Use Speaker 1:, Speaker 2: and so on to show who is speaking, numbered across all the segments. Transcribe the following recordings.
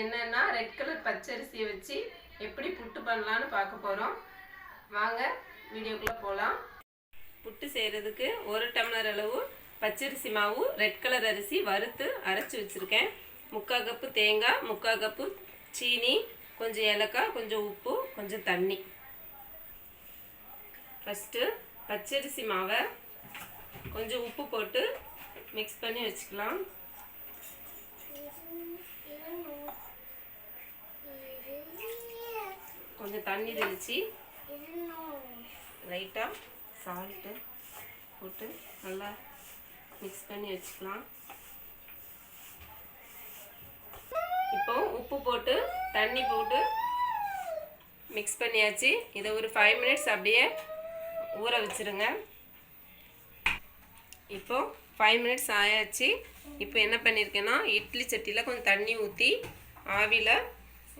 Speaker 1: என்னன்னா red colour பச்சரிசியை வச்சு எப்படி புட்டு பண்ணலான்னு பார்க்க போகிறோம். வாங்க வீடியோக்குள்ளே போகலாம். புட்டு செய்கிறதுக்கு 1 டம்ளர் அளவு பச்சரிசி மாவு ரெட் கலர் அரிசி வறுத்து அரைச்சி வச்சுருக்கேன். 3/4 கப்பு தேங்காய், 3/4 கப்பு சீனி, கொஞ்சம் ஏலக்காய், கொஞ்சம் உப்பு, கொஞ்சம் தண்ணி. ஃபஸ்ட்டு பச்சரிசி மாவை கொஞ்சம் உப்பு போட்டு மிக்ஸ் பண்ணி வச்சுக்கலாம். கொஞ்சம் தண்ணி தெளித்து லைட்டாக சால்ட்டு போட்டு நல்லா மிக்ஸ் பண்ணி வச்சுக்கலாம். இப்போ உப்பு போட்டு தண்ணி போட்டு மிக்ஸ் பண்ணியாச்சு. இதை ஒரு 5 மினிட்ஸ் அப்படியே ஊற வச்சுருங்க. இப்போ 5 மினிட்ஸ் ஆயாச்சு. இப்போ என்ன பண்ணியிருக்கேன்னா இட்லி சட்டியில் கொஞ்சம் தண்ணி ஊற்றி ஆவியில்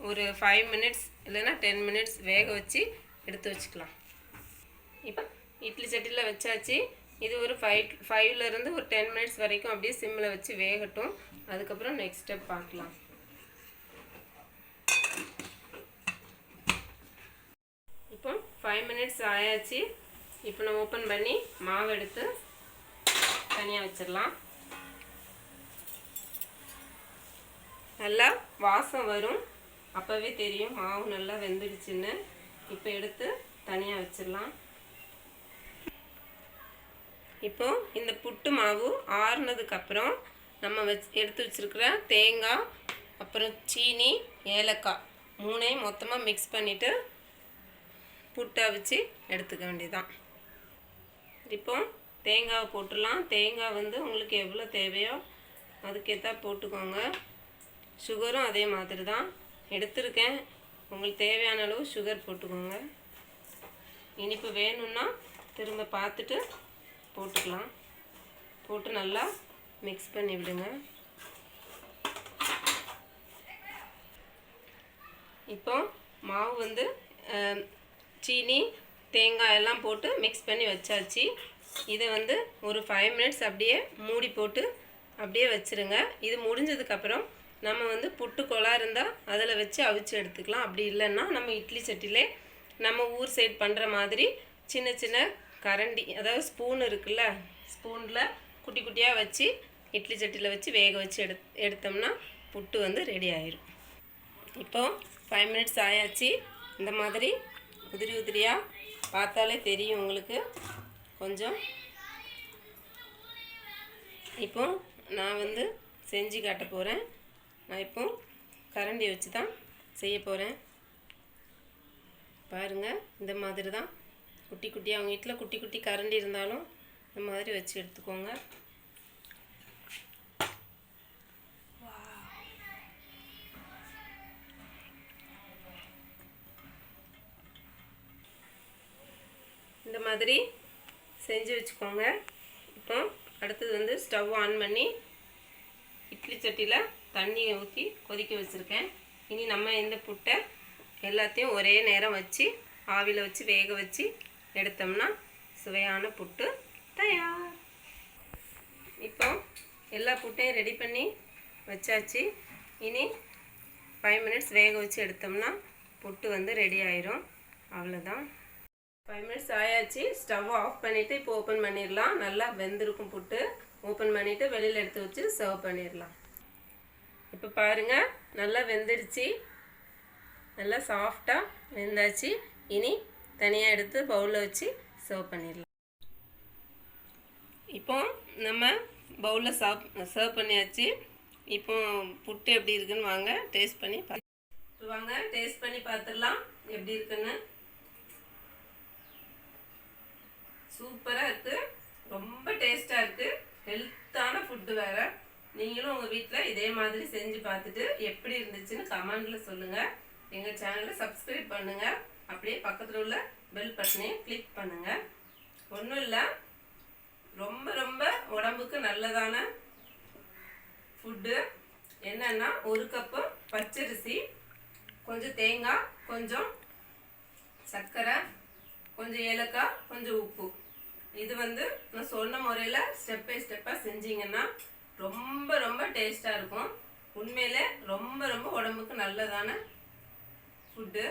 Speaker 1: ஒரு 5 மினிட்ஸ் இல்லைன்னா 10 மினிட்ஸ் வேக வச்சு எடுத்து வச்சுக்கலாம். இப்போ இட்லி சட்டியில் வச்சாச்சு. இது ஒரு 5லேருந்து ஒரு 10 மினிட்ஸ் வரைக்கும் அப்படியே சிம்மில் வச்சு வேகட்டும். அதுக்கப்புறம் நெக்ஸ்ட் ஸ்டெப் பார்க்கலாம். இப்போ 5 மினிட்ஸ் ஆயாச்சு. இப்போ நம்ம ஓப்பன் பண்ணி மாவு எடுத்து தனியாக வச்சிடலாம். நல்லா வாசம் வரும், அப்போவே தெரியும் மாவு நல்லா வெந்துடுச்சுன்னு. இப்போ எடுத்து தனியாக வச்சிடலாம். இப்போ இந்த புட்டு மாவு ஆறுனதுக்கப்புறம் நம்ம எடுத்து வச்சுருக்கிற தேங்காய், அப்புறம் சீனி, ஏலக்காய் 3ஐயும் மொத்தமாக மிக்ஸ் பண்ணிவிட்டு புட்டை வச்சு எடுத்துக்க வேண்டியதுதான். இப்போ தேங்காவை போட்டுடலாம். தேங்காய் உங்களுக்கு எவ்வளோ தேவையோ அதுக்கேற்றா போட்டுக்கோங்க. சுகரும் அதே மாதிரி தான் எடுத்துருக்கேன். உங்களுக்கு தேவையான அளவு சுகர் போட்டுக்கோங்க. இனிப்பு வேணும்னா திரும்ப பார்த்துட்டு போட்டுக்கலாம். போட்டு நல்லா மிக்ஸ் பண்ணி விடுங்க. இப்போ மாவு சீனி, தேங்காய் எல்லாம் போட்டு மிக்ஸ் பண்ணி வச்சாச்சு. இதை ஒரு 5 மினிட்ஸ் அப்படியே மூடி போட்டு அப்படியே வச்சுருங்க. இது முடிஞ்சதுக்கப்புறம் நம்ம புட்டு குழா இருந்தால் அதில் வச்சு அவிச்சு எடுத்துக்கலாம். அப்படி இல்லைன்னா நம்ம இட்லி சட்டியிலே நம்ம ஊர் சைட் பண்ணுற மாதிரி சின்ன சின்ன கரண்டி, அதாவது ஸ்பூன் இருக்குல்ல, ஸ்பூனில் குட்டி குட்டியாக வச்சு இட்லி சட்டியில் வச்சு வேக வச்சு எடுத்தோம்னா புட்டு ரெடி ஆயிடும். இப்போது 5 மினிட்ஸ் ஆயாச்சு. இந்த மாதிரி உதிரி உதிரியாக பார்த்தாலே தெரியும் உங்களுக்கு கொஞ்சம். இப்போ நான் செஞ்சு காட்ட போகிறேன். நான் இப்போ கரண்டி வச்சு தான் செய்ய போகிறேன். பாருங்கள், இந்த மாதிரி தான் குட்டி குட்டியாக அவங்க வீட்டில் குட்டி குட்டி கரண்டி இருந்தாலும் இந்த மாதிரி வச்சு எடுத்துக்கோங்க. இந்த மாதிரி செஞ்சு வச்சுக்கோங்க. இப்போ அடுத்தது ஸ்டவ் ஆன் பண்ணி இட்லி சட்டியில் தண்ணியை ஊற்றி கொதிக்க வச்சுருக்கேன். இனி நம்ம இந்த புட்டை எல்லாத்தையும் ஒரே நேரம் வச்சு ஆவியில் வச்சு வேக வச்சு எடுத்தோம்னா சுவையான புட்டு தயார். இப்போ எல்லா புட்டையும் ரெடி பண்ணி வச்சாச்சு. இனி 5 மினிட்ஸ் வேக வச்சு எடுத்தோம்னா புட்டு ரெடி ஆயிரும். அவ்வளோதான். 5 மினிட்ஸ் ஆயாச்சு. ஸ்டவ் ஆஃப் பண்ணிவிட்டு இப்போ ஓப்பன் பண்ணிடலாம். நல்லா வெந்திருக்கும் புட்டு. ஓப்பன் பண்ணிவிட்டு வெளியில் எடுத்து வச்சு சர்வ் பண்ணிடலாம். இப்போ பாருங்கள், நல்லா வெந்துடுச்சு. நல்லா சாஃப்டாக வெந்தாச்சு. இனி தனியாக எடுத்து பவுலில் வச்சு சர்வ் பண்ணிடலாம். இப்போ நம்ம பவுலில் சர்வ் பண்ணியாச்சு. இப்போ புட்டு எப்படி இருக்குன்னு வாங்க டேஸ்ட் பண்ணி டேஸ்ட் பண்ணி பார்த்துடலாம் எப்படி இருக்குன்னு. சூப்பராக இருக்குது, ரொம்ப டேஸ்ட்டாக இருக்குது. ஹெல்த்தான ஃபுட்டு வேறு. நீங்களும் உங்கள் வீட்டில் இதே மாதிரி செஞ்சு பார்த்துட்டு எப்படி இருந்துச்சுன்னு கமெண்டில் சொல்லுங்கள். எங்கள் சேனலை சப்ஸ்கிரைப் பண்ணுங்கள். அப்படியே பக்கத்தில் உள்ள பெல் பட்டனையும் கிளிக் பண்ணுங்கள். ஒன்றும் இல்லை, ரொம்ப ரொம்ப உடம்புக்கு நல்லதான ஃபுட்டு. என்னென்னா 1 கப்பு பச்சரிசி, கொஞ்சம் தேங்காய், கொஞ்சம் சர்க்கரை, கொஞ்சம் ஏலக்காய், கொஞ்சம் உப்பு. இது நான் சொன்ன முறையில் ஸ்டெப் பை ஸ்டெப்பாக செஞ்சிங்கன்னா ரொம்ப ரொம்ப டேஸ்ட்டாக இருக்கும். உண்மையிலே ரொம்ப ரொம்ப உடம்புக்கு நல்லதான ஃபுட்டு.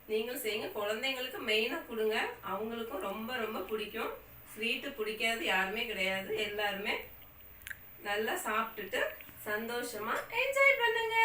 Speaker 1: நீங்களும் செய்யுங்க. குழந்தைங்களுக்கு மெயினாக கொடுங்க, அவங்களுக்கும் ரொம்ப ரொம்ப பிடிக்கும். ஸ்வீட்டு பிடிக்காது யாருமே கிடையாது. எல்லாருமே நல்லா சாப்பிட்டுட்டு சந்தோஷமாக என்ஜாய் பண்ணுங்க.